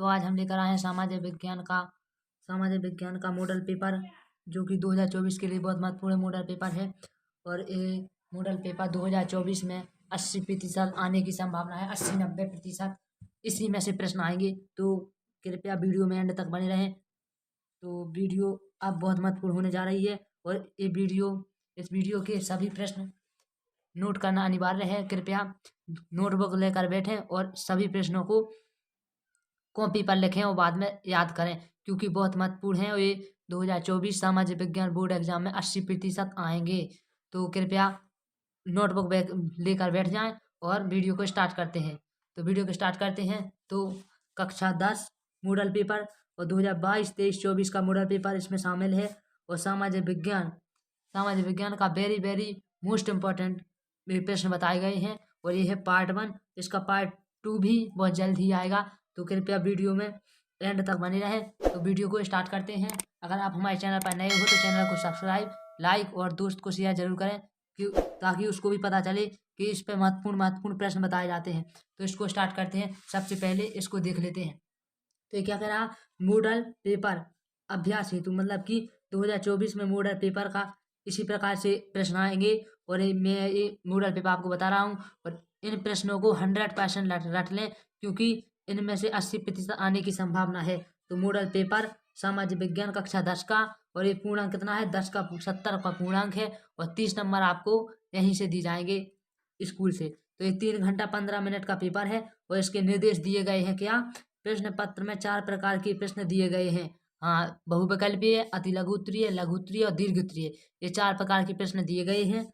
तो आज हम लेकर आए हैं सामाजिक विज्ञान का मॉडल पेपर, जो कि 2024 के लिए बहुत महत्वपूर्ण मॉडल पेपर है। और ये मॉडल पेपर 2024 में 80% आने की संभावना है, 80-90%। इसी में से प्रश्न आएंगे, तो कृपया वीडियो में एंड तक बने रहें। तो वीडियो अब बहुत महत्वपूर्ण होने जा रही है, और इस वीडियो के सभी प्रश्न नोट करना अनिवार्य है। कृपया नोटबुक लेकर बैठें और सभी प्रश्नों को कॉपी पर लिखें और बाद में याद करें, क्योंकि बहुत महत्वपूर्ण है। और ये 2024 सामाजिक विज्ञान बोर्ड एग्जाम में 80% आएंगे। तो कृपया नोटबुक लेकर बैठ जाएं और वीडियो को स्टार्ट करते हैं। तो कक्षा 10 मॉडल पेपर और 2022, 23, 24 का मॉडल पेपर इसमें शामिल है। और सामाजिक विज्ञान का वेरी मोस्ट इम्पोर्टेंट प्रश्न बताए गए हैं, और ये है पार्ट 1। इसका पार्ट 2 भी बहुत जल्द ही आएगा। तो कृपया वीडियो में एंड तक बने रहें। तो वीडियो को स्टार्ट करते हैं। अगर आप हमारे चैनल पर नए हो तो चैनल को सब्सक्राइब, लाइक और दोस्त को शेयर जरूर करें, ताकि उसको भी पता चले कि इस पर महत्वपूर्ण प्रश्न बताए जाते हैं। तो इसको स्टार्ट करते हैं। सबसे पहले इसको देख लेते हैं। तो ये क्या कह रहा, मॉडल पेपर अभ्यास हेतु, मतलब कि 2024 में मॉडल पेपर का इसी प्रकार से प्रश्न आएंगे। और मैं ये मॉडल पेपर आपको बता रहा हूँ, और इन प्रश्नों को 100% रट लें, क्योंकि इनमें से 80% आने की संभावना है। तो मॉडल पेपर सामाजिक विज्ञान कक्षा 10 का, और ये पूर्णांक कितना है, 10 का 70 का पूर्णांक है, और 30 नंबर आपको यहीं से दी जाएंगे स्कूल से। तो ये 3 घंटा 15 मिनट का पेपर है। और इसके निर्देश दिए गए हैं क्या, प्रश्न पत्र में 4 प्रकार के प्रश्न दिए गए हैं। हाँ, बहुविकल्पीय, अति लघु उत्तरीय, लघु उत्तरीय और दीर्घ उत्तरीय, ये 4 प्रकार के प्रश्न दिए गए हैं।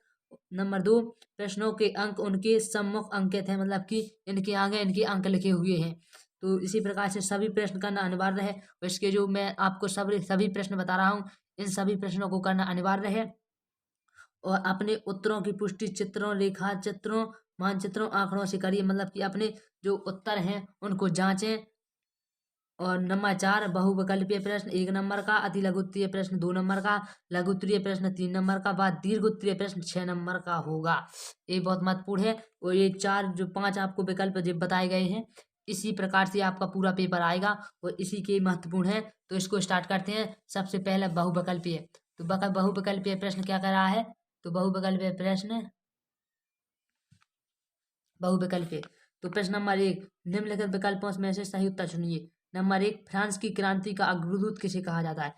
नंबर 2, प्रश्नों के अंक उनके सम्मुख अंकित हैं, मतलब कि इनके आगे इनके अंक लिखे हुए हैं। तो इसी प्रकार से सभी प्रश्न करना अनिवार्य है। और इसके जो मैं आपको सभी प्रश्न बता रहा हूँ, इन सभी प्रश्नों को करना अनिवार्य है। और अपने उत्तरों की पुष्टि चित्रों, रेखा चित्रों, मानचित्रों, आंकड़ों से करिए, मतलब कि अपने जो उत्तर हैं उनको जांचें। और नंबर 4, बहुविकल्पीय प्रश्न 1 नंबर का, अति लघु उत्तरीय प्रश्न 2 नंबर का, लघु उत्तरीय प्रश्न 3 नंबर का, बाद दीर्घ उत्तरीय प्रश्न 6 नंबर का होगा। ये बहुत महत्वपूर्ण है। और ये 5 आपको विकल्प जो बताए गए हैं, इसी प्रकार से आपका पूरा पेपर आएगा, और इसी के महत्वपूर्ण है। तो इसको स्टार्ट करते हैं। सबसे पहले बहुविकल्पीय। तो बहुविकल्पीय प्रश्न क्या कर रहा है, तो बहुविकल्पीय। तो प्रश्न नंबर 1, निम्नलिखित विकल्पों में से सही उत्तर चुनिए। नंबर 1, फ्रांस की क्रांति का अग्रदूत किसे कहा जाता है।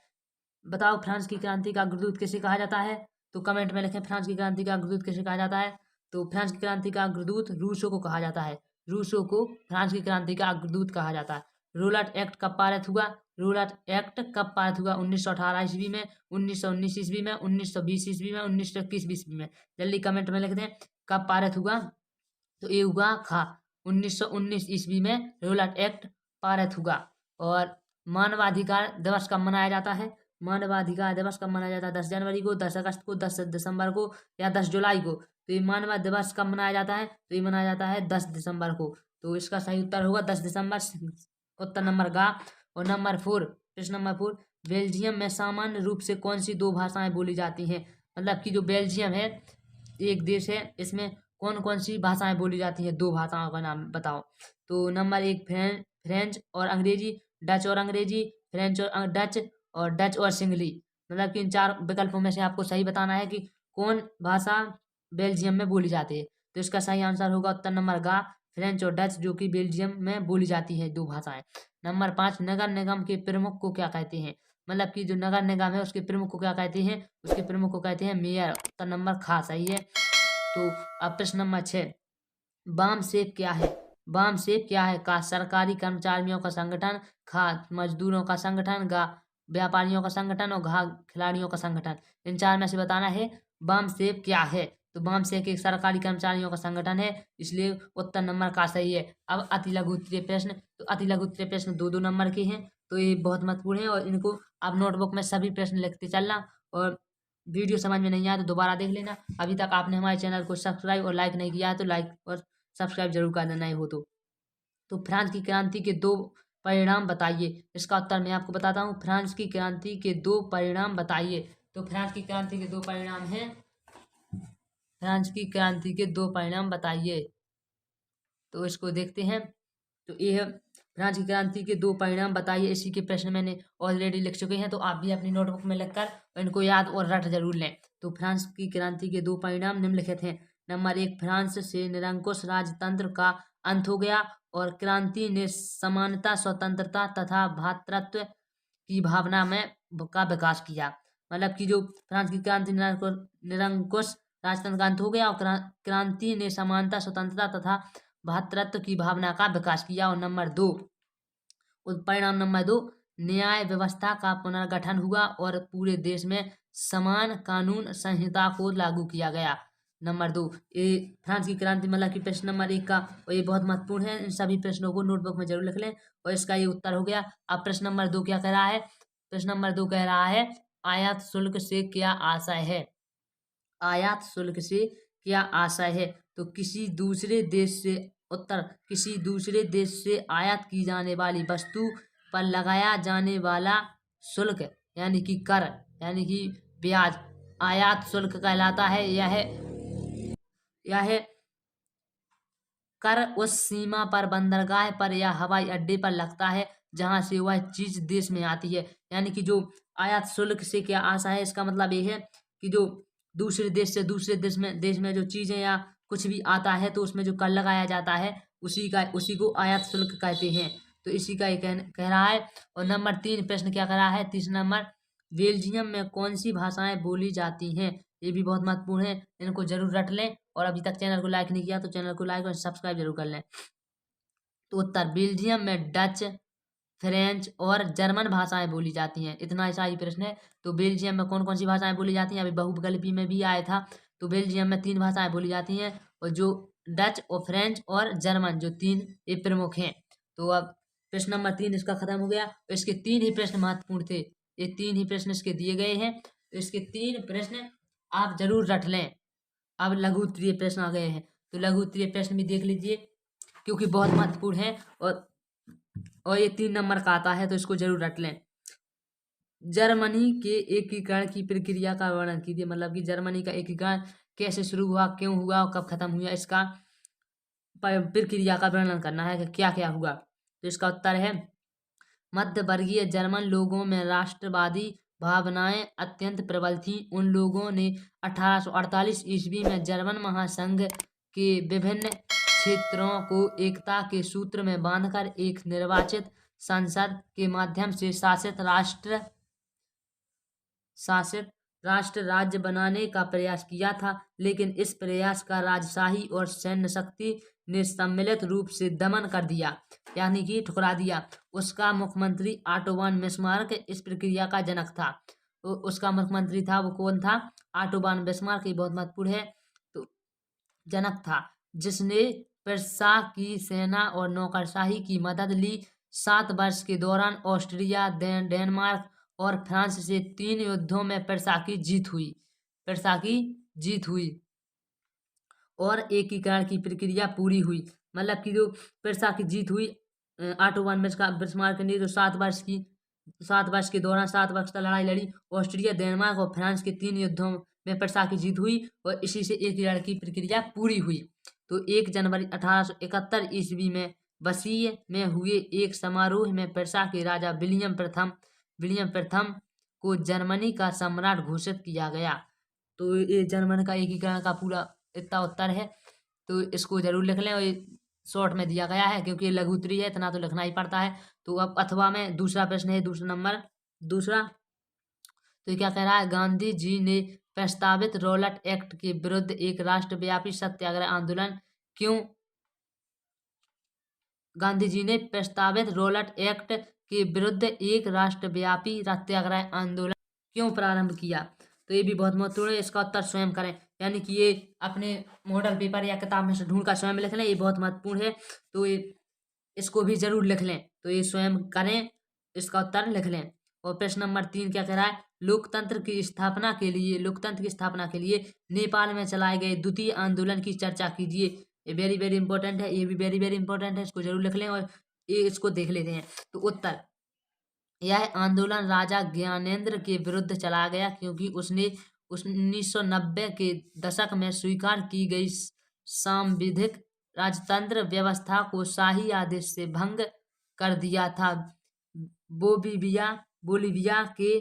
बताओ, फ्रांस की क्रांति का अग्रदूत किसे कहा जाता है। तो कमेंट में लिखें, फ्रांस की क्रांति का अग्रदूत किसे कहा जाता है। तो फ्रांस की क्रांति का अग्रदूत रूसो को कहा जाता है। रूसो को फ्रांस की क्रांति का अग्रदूत कहा जाता है। रोलट एक्ट कब पारित हुआ। 1918 ईस्वी में, 1919 ईस्वी में, 1920 ईस्वी में, 1921 ईस्वी में। जल्दी कमेंट में लिख दें कब पारित हुआ। तो ये हुआ 1919 ईस्वी में रोलट एक्ट पारित हुआ। और मानवाधिकार दिवस कब मनाया जाता है। मानवाधिकार दिवस कब मनाया जाता है, 10 जनवरी को, 10 अगस्त को, 10 दिसंबर को, या 10 जुलाई को। तो ये मानव दिवस कब मनाया जाता है, तो ये मनाया जाता है 10 दिसंबर को। तो इसका सही उत्तर होगा 10 दिसंबर, उत्तर नंबर गा। और प्रश्न नंबर 4, बेल्जियम में सामान्य रूप से कौन सी 2 भाषाएं बोली जाती हैं। मतलब कि जो बेल्जियम है एक देश है, इसमें कौन कौन सी भाषाएं बोली जाती हैं, 2 भाषाओं का नाम बताओ। तो नंबर 1, फ्रेंच और अंग्रेजी, डच और अंग्रेजी, फ्रेंच और डच, और डच और सिंगली। मतलब कि इन 4 विकल्पों में से आपको सही बताना है कि कौन भाषा बेल्जियम में बोली जाती है। तो इसका सही आंसर होगा उत्तर नंबर गा, फ्रेंच और डच, जो कि बेल्जियम में बोली जाती है 2 भाषाएं। नंबर 5, नगर निगम के प्रमुख को क्या कहते हैं। मतलब कि जो नगर निगम है उसके प्रमुख को क्या कहते हैं, उसके प्रमुख को कहते हैं मेयर। उत्तर नंबर खा सही है। तो अब प्रश्न नंबर 6, वाम सेप क्या है। वाम सेप क्या है, का सरकारी कर्मचारियों का संगठन, खा मजदूरों का संगठन, गा व्यापारियों का संगठन, और घा खिलाड़ियों का संगठन। इन 4 में से बताना है वाम सेप क्या है। तो वाम सेप एक सरकारी कर्मचारियों का संगठन है, इसलिए उत्तर नंबर का सही है। अब अति लघु उत्तरीय प्रश्न। तो अति लघु उत्तरीय प्रश्न 2-2 नंबर के हैं। तो ये बहुत महत्वपूर्ण है, और इनको आप नोटबुक में सभी प्रश्न लिखते चलना। और वीडियो समझ में नहीं आया तो दोबारा देख लेना। अभी तक आपने हमारे चैनल को सब्सक्राइब और लाइक नहीं किया है तो लाइक और सब्सक्राइब जरूर कर देना हो। तो फ्रांस की क्रांति के 2 परिणाम बताइए। इसका उत्तर मैं आपको बताता हूँ, फ्रांस की क्रांति के 2 परिणाम बताइए। तो फ्रांस की क्रांति के 2 परिणाम हैं, फ्रांस की क्रांति के 2 परिणाम बताइए। तो इसको देखते हैं। तो ये है फ्रांस की क्रांति के 2 परिणाम बताइए। इसी के प्रश्न मैंने ऑलरेडी लिख चुके हैं, तो आप भी अपनी नोटबुक में लिखकर इनको याद और रट जरूर लें। तो फ्रांस की क्रांति के 2 परिणाम निम्नलिखित हैं। नंबर 1, फ्रांस से निरंकुश राजतंत्र का अंत हो गया और क्रांति ने समानता, स्वतंत्रता तथा भ्रातृत्व की भावना में का विकास किया। मतलब कि जो फ्रांस की क्रांति निरंकुश राजतंत्र का अंत हो गया और क्रांति ने समानता, स्वतंत्रता तथा भ्रातृत्व की भावना का विकास किया। और नंबर 2, परिणाम नंबर 2, न्याय व्यवस्था का पुनर्गठन हुआ और पूरे देश में समान कानून संहिता को लागू किया गया। नंबर 2, ये फ्रांस की क्रांति मतलब कि प्रश्न नंबर 1 का, और ये बहुत महत्वपूर्ण है, इन सभी प्रश्नों को नोटबुक में जरूर लिख लें और इसका ये उत्तर हो गया। अब प्रश्न नंबर 2 क्या कह रहा है? प्रश्न नंबर 2 कह रहा है, आयात शुल्क से क्या आशय है? आयात शुल्क से क्या आशय है? तो किसी दूसरे देश से, उत्तर, किसी दूसरे देश से आयात की जाने वाली वस्तु पर लगाया जाने वाला शुल्क यानी कि कर यानी कि ब्याज आयात शुल्क कहलाता है। यह कर उस सीमा पर, बंदरगाह पर या हवाई अड्डे पर लगता है जहां से वह चीज देश में आती है। यानी कि जो आयात शुल्क से क्या आशा है, इसका मतलब ये है कि जो दूसरे देश से दूसरे देश में जो चीजें या कुछ भी आता है तो उसमें जो कर लगाया जाता है उसी को आयात शुल्क कहते हैं। तो इसी का ये कह रहा है। और नंबर 3 प्रश्न क्या कह रहा है? 30 नंबर, बेल्जियम में कौन सी भाषाएं बोली जाती हैं? ये भी बहुत महत्वपूर्ण है, इनको जरूर रट लें। और अभी तक चैनल को लाइक नहीं किया तो चैनल को लाइक और सब्सक्राइब जरूर कर लें। तो उत्तर, बेल्जियम में डच, फ्रेंच और जर्मन भाषाएं बोली जाती हैं। इतना ऐसा ही प्रश्न है। तो बेल्जियम में कौन कौन सी भाषाएं बोली जाती हैं? अभी बहुविकल्पी में भी आया था। तो बेल्जियम में 3 भाषाएं बोली जाती हैं और जो डच और फ्रेंच और जर्मन, जो 3 ये प्रमुख हैं। तो अब प्रश्न नंबर 3 इसका खत्म हो गया। तो इसके 3 ही प्रश्न महत्वपूर्ण थे, ये 3 ही प्रश्न इसके दिए गए हैं। तो इसके 3 प्रश्न आप जरूर रट लें। अब लघु उत्तरीय प्रश्न आ गए हैं, तो लघु उत्तरीय प्रश्न भी देख लीजिए क्योंकि बहुत महत्वपूर्ण है और ये 3 नंबर का आता है, तो इसको जरूर रट लें। जर्मनी के एकीकरण की प्रक्रिया का वर्णन कीजिए। मतलब कि जर्मनी का एकीकरण कैसे शुरू हुआ, क्यों हुआ और कब खत्म हुआ, इसका प्रक्रिया का वर्णन करना है कि क्या क्या हुआ। तो इसका उत्तर है, मध्य वर्गीय जर्मन लोगों में राष्ट्रवादी भावनाएं अत्यंत प्रबल थीं। उन लोगों ने 1848 ईस्वी में जर्मन महासंघ के विभिन्न क्षेत्रों को एकता के सूत्र में बांधकर एक निर्वाचित संसद के माध्यम से शासित राष्ट्र राज्य बनाने का प्रयास किया था, लेकिन इस प्रयास का राजशाही और सैन्य शक्ति ने सम्मिलित रूप से दमन कर दिया, यानी कि ठुकरा दिया। उसका मुख्यमंत्री ऑटो वॉन बिस्मार्क इस प्रक्रिया का जनक था। तो उसका मुख्यमंत्री था, वो कौन था? ऑटो वॉन बिस्मार्क, ये बहुत महत्वपूर्ण है। तो जनक था, जिसने प्रुस्सिया की सेना और नौकरशाही की मदद ली। 7 वर्ष के दौरान ऑस्ट्रिया, डेनमार्क और फ्रांस से 3 युद्धों में प्रुस्सिया की जीत हुई और एकीकरण की प्रक्रिया पूरी हुई। मतलब कि जो प्रुस्सिया की जीत हुई, ऑटो वॉन बिस्मार्क ने जो 7 वर्ष के दौरान 7 वर्ष तक लड़ाई लड़ी, ऑस्ट्रिया, डेनमार्क और फ्रांस के 3 युद्धों में प्रुस्सिया की जीत हुई और इसी से एकीकरण की प्रक्रिया पूरी हुई। तो 1 जनवरी 1871 ईस्वी में वर्साय में हुए एक समारोह में प्रुस्सिया के राजा विलियम प्रथम को जर्मनी का सम्राट घोषित किया गया। तो ये जर्मन का एकीकरण का पूरा इतना उत्तर है, तो इसको जरूर लिख लें। और ये शॉर्ट में दिया गया है क्योंकि ये लघु उत्तरीय है, इतना तो लिखना ही पड़ता है। तो अब अथवा में दूसरा प्रश्न है, दूसरा तो क्या कह रहा है? गांधी जी ने प्रस्तावित रॉलेट एक्ट के विरुद्ध एक राष्ट्रव्यापी सत्याग्रह आंदोलन क्यों गांधी जी ने प्रस्तावित रॉलेट एक्ट के विरुद्ध एक राष्ट्रव्यापी सत्याग्रह आंदोलन क्यों प्रारंभ किया? तो ये भी बहुत महत्वपूर्ण है, इसका उत्तर स्वयं करें। यानी कि ये अपने मॉडल पेपर या किताब में से ढूंढ कर स्वयं लिख लें, ये बहुत महत्वपूर्ण है। तो ये इसको भी जरूर लिख लें, तो ये स्वयं करें, इसका उत्तर लिख लें। और प्रश्न नंबर 3 क्या कह रहा है? लोकतंत्र की स्थापना के लिए नेपाल में चलाए गए द्वितीय आंदोलन की चर्चा कीजिए। ये वेरी वेरी इंपॉर्टेंट है, ये भी वेरी वेरी इंपॉर्टेंट है, इसको जरूर लिख लें और ये इसको देख लेते हैं। तो उत्तर, यह आंदोलन राजा ज्ञानेंद्र के विरुद्ध चलाया गया क्योंकि उसने 1990 के दशक में स्वीकार की गई सांविधिक राजतंत्र व्यवस्था को शाही आदेश से भंग कर दिया था। बोलीविया के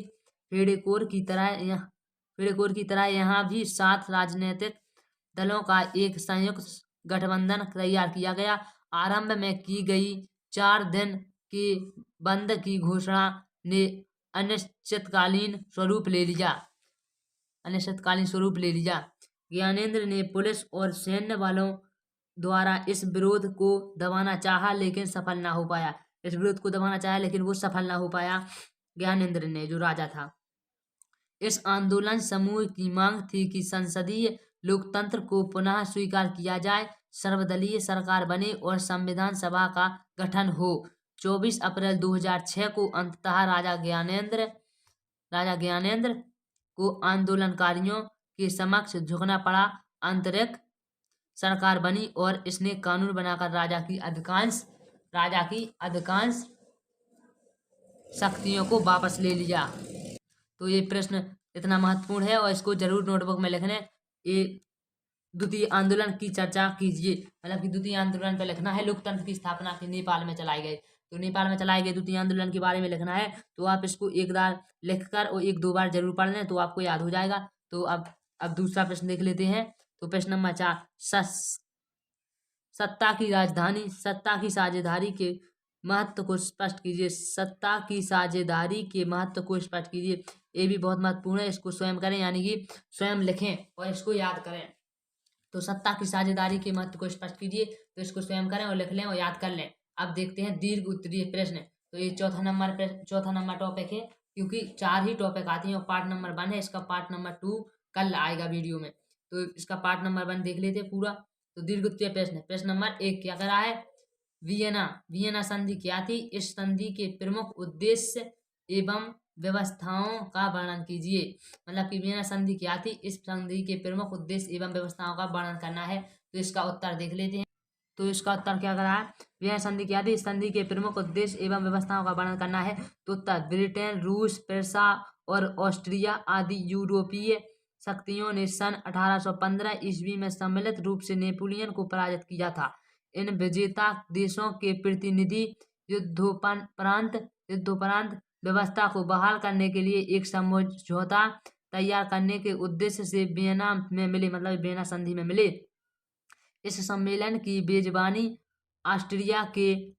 फेडकोर की तरह यहाँ भी 7 राजनीतिक दलों का एक संयुक्त गठबंधन तैयार किया गया। आरंभ में की गई 4 दिन के बंद की घोषणा ने अनिश्चितकालीन स्वरूप ले लिया। ज्ञानेंद्र ने पुलिस और सैन्य बलों द्वारा इस विरोध को दबाना चाहा लेकिन वो सफल ना हो पाया। ज्ञानेंद्र ने, जो राजा था, इस आंदोलन समूह की मांग थी कि संसदीय लोकतंत्र को पुनः स्वीकार किया जाए, सर्वदलीय सरकार बने और संविधान सभा का गठन हो। 24 अप्रैल 2006 को अंततः राजा ज्ञानेंद्र को आंदोलनकारियों के समक्ष झुकना पड़ा। आंतरिक सरकार बनी और इसने कानून बनाकर राजा की अधिकांश शक्तियों को वापस ले लिया। तो ये प्रश्न इतना महत्वपूर्ण है और इसको जरूर नोटबुक में लिखना है। ये द्वितीय आंदोलन की चर्चा कीजिए, मतलब कि द्वितीय आंदोलन पे लिखना है। लोकतंत्र की स्थापना के नेपाल में चलाए गए, तो नेपाल में चलाए गए द्वितीय आंदोलन के बारे में लिखना है। तो आप इसको एक बार लिखकर और 1-2 बार जरूर पढ़ लें तो आपको याद हो जाएगा। तो अब दूसरा प्रश्न देख लेते हैं। तो प्रश्न नंबर 4, सत्ता की साझेदारी के महत्व को स्पष्ट कीजिए। सत्ता की साझेदारी के महत्व को स्पष्ट कीजिए। ये भी बहुत महत्वपूर्ण है, इसको स्वयं करें, यानी कि स्वयं लिखें और इसको याद करें। तो सत्ता की साझेदारी के महत्व को स्पष्ट कीजिए, तो इसको स्वयं करें और लिख लें और याद कर लें। अब देखते हैं दीर्घ उत्तरीय प्रश्न। तो ये चौथा नंबर टॉपिक है, क्योंकि 4 ही टॉपिक आती हैं और पार्ट नंबर 1 है। इसका पार्ट नंबर 2 कल आएगा वीडियो में, तो इसका पार्ट नंबर 1 देख लेते हैं पूरा। तो दीर्घ उत्तरीय प्रश्न नंबर 1 क्या करा है? वियना संधि क्या थी? इस संधि के प्रमुख उद्देश्य एवं व्यवस्थाओं का वर्णन कीजिए। मतलब कि वियना संधि क्या थी? इस संधि के प्रमुख उद्देश्य एवं व्यवस्थाओं का वर्णन करना है। तो इसका उत्तर देख लेते हैं। तो इसका उत्तर क्या करा है? वियना संधि क्या थी? इस संधि के प्रमुख उद्देश्य एवं व्यवस्थाओं का वर्णन करना है। तो उत्तर, ब्रिटेन, रूस, पेर्सा और ऑस्ट्रिया आदि यूरोपीय शक्तियों ने सन 1815 ईस्वी में सम्मिलित रूप से नेपोलियन को पराजित किया था। इन विजेता देशों के प्रतिनिधि युद्धोपरांत व्यवस्था को बहाल करने के लिए एक समझौता तैयार करने के उद्देश्य से वियना में मिले, मतलब वियना संधि में मिले। इस सम्मेलन की मेजबानी ऑस्ट्रिया के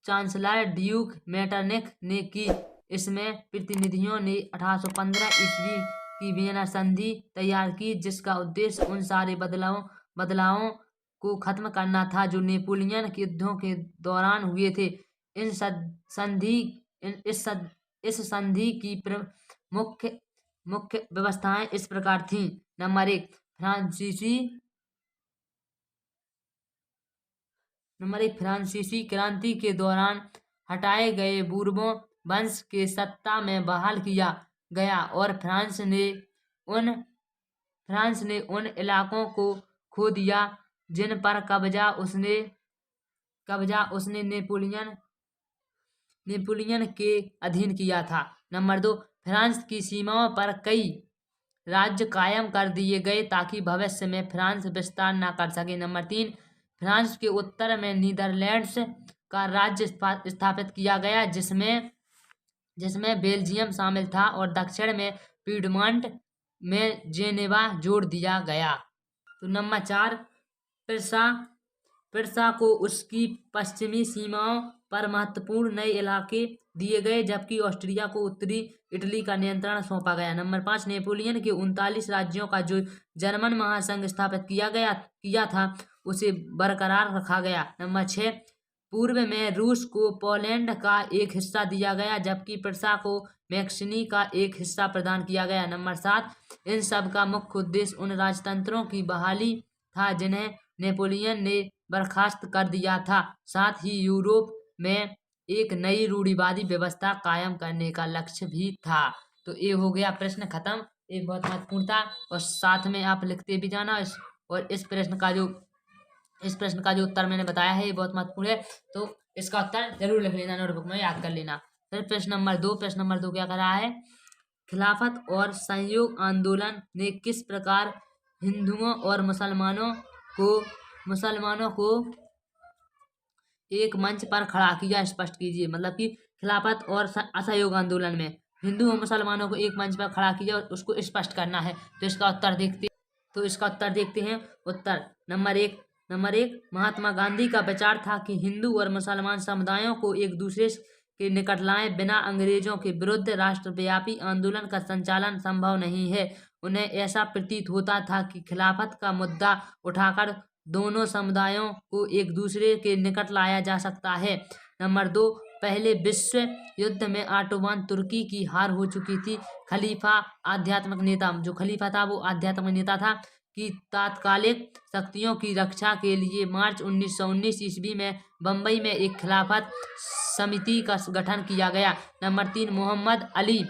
चांसलर ड्यूक मेटरनिख ने की। इसमें प्रतिनिधियों ने 1815 ईस्वी की वियना संधि तैयार की, जिसका उद्देश्य उन सारे बदलावों को खत्म करना था जो नेपोलियन के युद्धों के दौरान हुए थे। इस संधि की मुख्य व्यवस्थाएं इस प्रकार थीं। नंबर 1, फ्रांसीसी क्रांति के दौरान हटाए गए बूरबों वंश के सत्ता में बहाल किया गया और फ्रांस ने उन इलाकों को खो दिया जिन पर कब्जा उसने नेपोलियन के अधीन किया था। नंबर 2, फ्रांस की सीमाओं पर कई राज्य कायम कर दिए गए ताकि भविष्य में फ्रांस विस्तार न कर सके। नंबर 3, फ्रांस के उत्तर में नीदरलैंड्स का राज्य स्थापित किया गया, जिसमें बेल्जियम शामिल था, और दक्षिण में पीडमॉन्ट में जेनेवा जोड़ दिया गया। तो नंबर 4, पेर्सा को उसकी पश्चिमी सीमाओं पर महत्वपूर्ण नए इलाके दिए गए, जबकि ऑस्ट्रिया को उत्तरी इटली का नियंत्रण सौंपा गया। नंबर 5, नेपोलियन के 39 राज्यों का जो जर्मन महासंघ स्थापित किया था उसे बरकरार रखा गया। नंबर 6, पूर्व में रूस को पोलैंड का एक हिस्सा दिया गया, जबकि पेर्सा को मैक्सिनी का एक हिस्सा प्रदान किया गया। नंबर 7, इन सब का मुख्य उद्देश्य उन राजतंत्रों की बहाली था जिन्हें नेपोलियन ने बर्खास्त कर दिया था, साथ ही यूरोप में एक नई रूढ़िवादी व्यवस्था कायम करने का लक्ष्य भी था। तो ये हो गया प्रश्न खत्म। ये बहुत महत्वपूर्ण था और साथ में आप लिखते भी जाना। और इस प्रश्न का जो उत्तर मैंने बताया है ये बहुत महत्वपूर्ण है, तो इसका उत्तर जरूर लिख लेना, नोटबुक में याद कर लेना। फिर प्रश्न नंबर 2 क्या कर रहा है? खिलाफत और संयोग आंदोलन ने किस प्रकार हिंदुओं और मुसलमानों को एक मंच पर खड़ा किया, स्पष्ट कीजिए। मतलब कि खिलाफत और असहयोग आंदोलन में हिंदू और मुसलमानों को एक मंच पर खड़ा किया और उसको स्पष्ट करना है। तो इसका उत्तर देखते हैं। उत्तर नंबर एक महात्मा गांधी का विचार था कि हिंदू और मुसलमान समुदायों को एक दूसरे के निकट लाए बिना अंग्रेजों के विरुद्ध राष्ट्रव्यापी आंदोलन का संचालन संभव नहीं है। उन्हें ऐसा प्रतीत होता था कि खिलाफत का मुद्दा उठाकर दोनों समुदायों को एक दूसरे के निकट लाया जा सकता है। नंबर 2, पहले विश्व युद्ध में ऑटोमान तुर्की की हार हो चुकी थी। खलीफा था वो आध्यात्मिक नेता था कि तात्कालिक शक्तियों की रक्षा के लिए मार्च 1919 ईस्वी में बम्बई में एक खिलाफत समिति का गठन किया गया। नंबर 3, मोहम्मद अली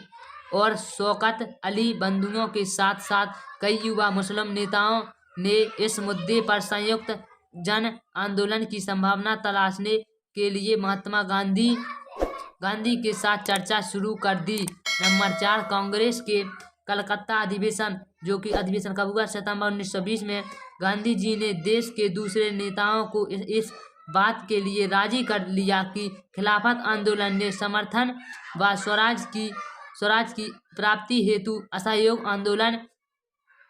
और शौकत अली बंधुओं के साथ साथ कई युवा मुस्लिम नेताओं ने इस मुद्दे पर संयुक्त जन आंदोलन की संभावना तलाशने के लिए महात्मा गांधी के साथ चर्चा शुरू कर दी। नंबर 4, कांग्रेस के कलकत्ता अधिवेशन, जो कि अधिवेशन कब हुआ? सितंबर 1920 में। गांधी जी ने देश के दूसरे नेताओं को इस बात के लिए राजी कर लिया कि खिलाफत आंदोलन ने समर्थन व स्वराज की प्राप्ति हेतु असहयोग आंदोलन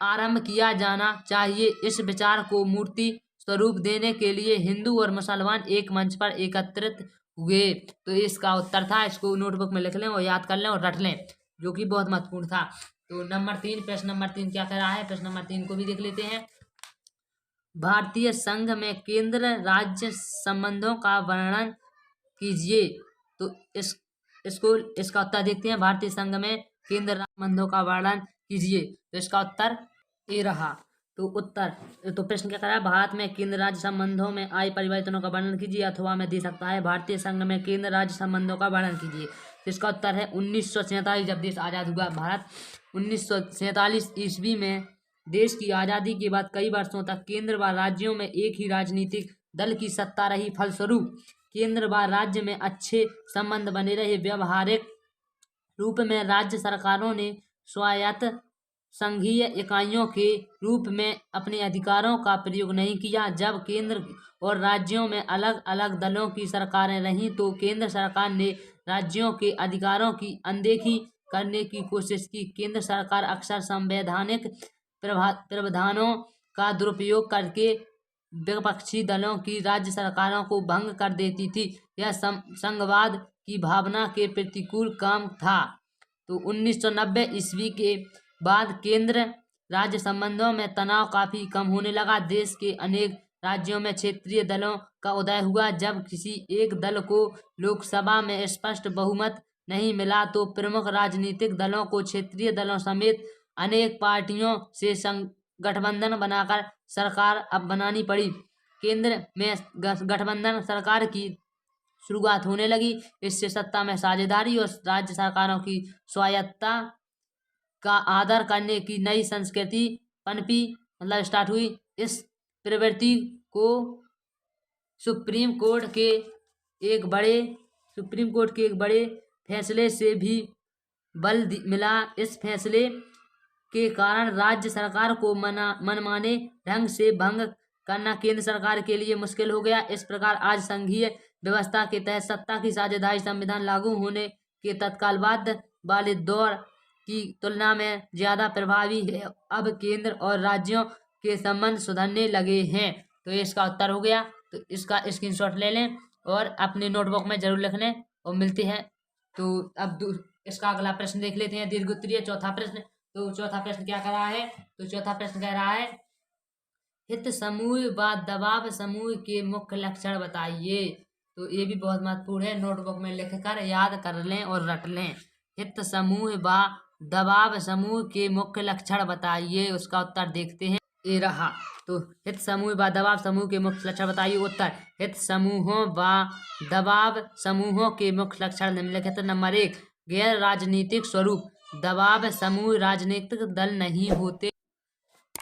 आरंभ किया जाना चाहिए। इस विचार को मूर्ति स्वरूप देने के लिए हिंदू और मुसलमान एक मंच पर एकत्रित हुए। तो इसका उत्तर था। इसको नोटबुक में लिख लें और याद कर लें और रट लें, जो कि बहुत महत्वपूर्ण था। तो प्रश्न नंबर 3 क्या कह रहा है? प्रश्न नंबर 3 को भी देख लेते हैं। भारतीय संघ में केंद्र राज्य संबंधों का वर्णन कीजिए। तो इसका उत्तर देखते हैं। भारतीय संघ में केंद्र राज्य संबंधों का वर्णन कीजिए। तो इसका उत्तर ये रहा। तो प्रश्न क्या कर रहा है? भारत में केंद्र राज्य संबंधों में आए परिवर्तनों का वर्णन कीजिए, अथवा में दे सकता है भारतीय संघ में केंद्र राज्य संबंधों का वर्णन कीजिए। इसका उत्तर है 1947। जब देश आज़ाद हुआ भारत 1947 ईस्वी में, देश की आज़ादी के बाद कई वर्षों तक केंद्र व राज्यों में एक ही राजनीतिक दल की सत्ता रही। फलस्वरूप केंद्र व राज्य में अच्छे संबंध बने रहे। व्यावहारिक रूप में राज्य सरकारों ने स्वायत्त संघीय इकाइयों के रूप में अपने अधिकारों का प्रयोग नहीं किया। जब केंद्र और राज्यों में अलग अलग दलों की सरकारें रहीं तो केंद्र सरकार ने राज्यों के अधिकारों की अनदेखी करने की कोशिश की। केंद्र सरकार अक्सर संवैधानिक प्रावधानों का दुरुपयोग करके विपक्षी दलों की राज्य सरकारों को भंग कर देती थी। यह संघवाद की भावना के प्रतिकूल काम था। तो 1990 ईस्वी के बाद केंद्र राज्य संबंधों में तनाव काफी कम होने लगा। देश के अनेक राज्यों में क्षेत्रीय दलों का उदय हुआ। जब किसी एक दल को लोकसभा में स्पष्ट बहुमत नहीं मिला तो प्रमुख राजनीतिक दलों को क्षेत्रीय दलों समेत अनेक पार्टियों से गठबंधन बनाकर सरकार अब बनानी पड़ी। केंद्र में गठबंधन सरकार की शुरुआत होने लगी। इससे सत्ता में साझेदारी और राज्य सरकारों की स्वायत्तता का आदर करने की नई संस्कृति पनपी, मतलब स्टार्ट हुई। इस प्रवृत्ति को सुप्रीम कोर्ट के एक बड़े फैसले से भी बल मिला। इस फैसले के कारण राज्य सरकार को मनमाने ढंग से भंग करना केंद्र सरकार के लिए मुश्किल हो गया। इस प्रकार आज संघीय व्यवस्था के तहत सत्ता की साझेदारी संविधान लागू होने के तत्काल बाद वाले दौर की तुलना में ज्यादा प्रभावी है। अब केंद्र और राज्यों के संबंध सुधरने लगे हैं। तो इसका उत्तर हो गया। तो इसका स्क्रीनशॉट ले लें और अपने नोटबुक में जरूर लिख लें और मिलते हैं। तो अब इसका अगला प्रश्न देख लेते हैं, दीर्घोत्तरीय चौथा प्रश्न। तो चौथा प्रश्न क्या कर रहा है? तो चौथा प्रश्न कह रहा है हित समूह व दबाव समूह के मुख्य लक्षण बताइए। तो ये भी बहुत महत्वपूर्ण है, नोटबुक में लिखकर याद कर लें और रट लें। हित समूह व दबाव समूह के मुख्य लक्षण बताइए। उसका उत्तर देखते हैं। ये रहा। तो हित समूह व दबाव समूह के मुख्य लक्षण बताइए। उत्तर, हित समूहों व दबाव समूहों के मुख्य लक्षण निम्नलिखित। नंबर 1, गैर राजनीतिक स्वरूप। दबाव समूह राजनीतिक दल नहीं होते।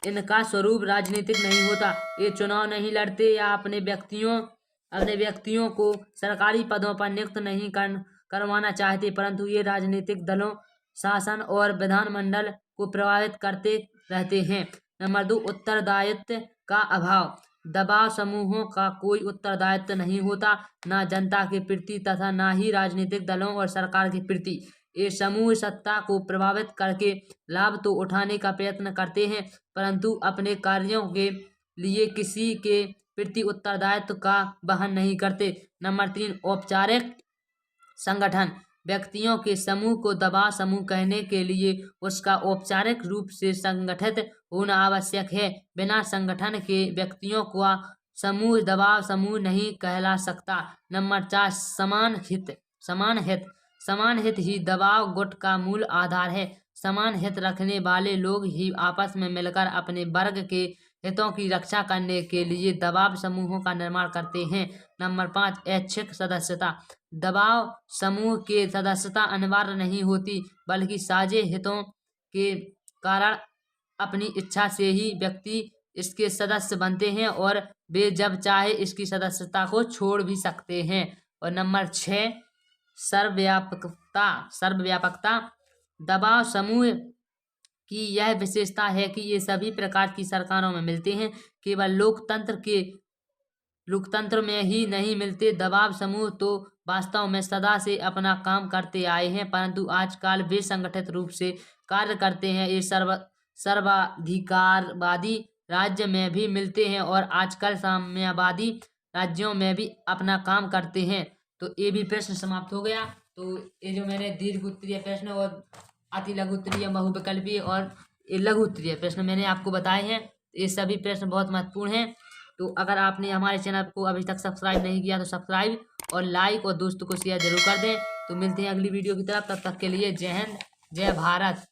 इनका स्वरूप राजनीतिक नहीं होता। ये चुनाव नहीं लड़ते या अपने व्यक्तियों को सरकारी पदों पर नियुक्त नहीं करवाना चाहते, परंतु ये राजनीतिक दलों, शासन और विधानमंडल को प्रभावित करते रहते हैं। नंबर 2, उत्तरदायित्व का अभाव। दबाव समूहों का कोई उत्तरदायित्व नहीं होता, न जनता के प्रति तथा न ही राजनीतिक दलों और सरकार के प्रति। ये समूह सत्ता को प्रभावित करके लाभ तो उठाने का प्रयत्न करते हैं, परंतु अपने कार्यों के लिए किसी के प्रति उत्तरदायित्व का वहन नहीं करते। नंबर 3, औपचारिक संगठन। व्यक्तियों के समूह को दबाव समूह कहने के लिए उसका औपचारिक रूप से संगठित होना आवश्यक है। बिना संगठन के व्यक्तियों का समूह दबाव समूह नहीं कहला सकता। नंबर 4, समान हित ही दबाव गुट का मूल आधार है। समान हित रखने वाले लोग ही आपस में मिलकर अपने वर्ग के हितों की रक्षा करने के लिए दबाव समूहों का निर्माण करते हैं। नंबर 5, ऐच्छिक सदस्यता। दबाव समूह के सदस्यता अनिवार्य नहीं होती, बल्कि साझे हितों के कारण अपनी इच्छा से ही व्यक्ति इसके सदस्य बनते हैं और वे जब चाहे इसकी सदस्यता को छोड़ भी सकते हैं। और नंबर 6, सर्वव्यापकता। दबाव समूह की यह विशेषता है कि ये सभी प्रकार की सरकारों में मिलते हैं, केवल लोकतंत्र में ही नहीं मिलते। दबाव समूह तो वास्तव में सदा से अपना काम करते आए हैं, परंतु आजकल वे संगठित रूप से कार्य करते हैं। ये सर्वाधिकारवादी राज्य में भी मिलते हैं और आजकल साम्यवादी राज्यों में भी अपना काम करते हैं। तो ये भी प्रश्न समाप्त हो गया। तो ये जो मैंने दीर्घ उत्तरीय प्रश्न और अति लघु उत्तरीय, बहुविकल्पीय और लघु उत्तरीय प्रश्न मैंने आपको बताए हैं, ये सभी प्रश्न बहुत महत्वपूर्ण हैं। तो अगर आपने हमारे चैनल को अभी तक सब्सक्राइब नहीं किया तो सब्सक्राइब और लाइक और दोस्तों को शेयर जरूर कर दें। तो मिलते हैं अगली वीडियो की तरफ, तब तक के लिए जय हिंद, जय भारत।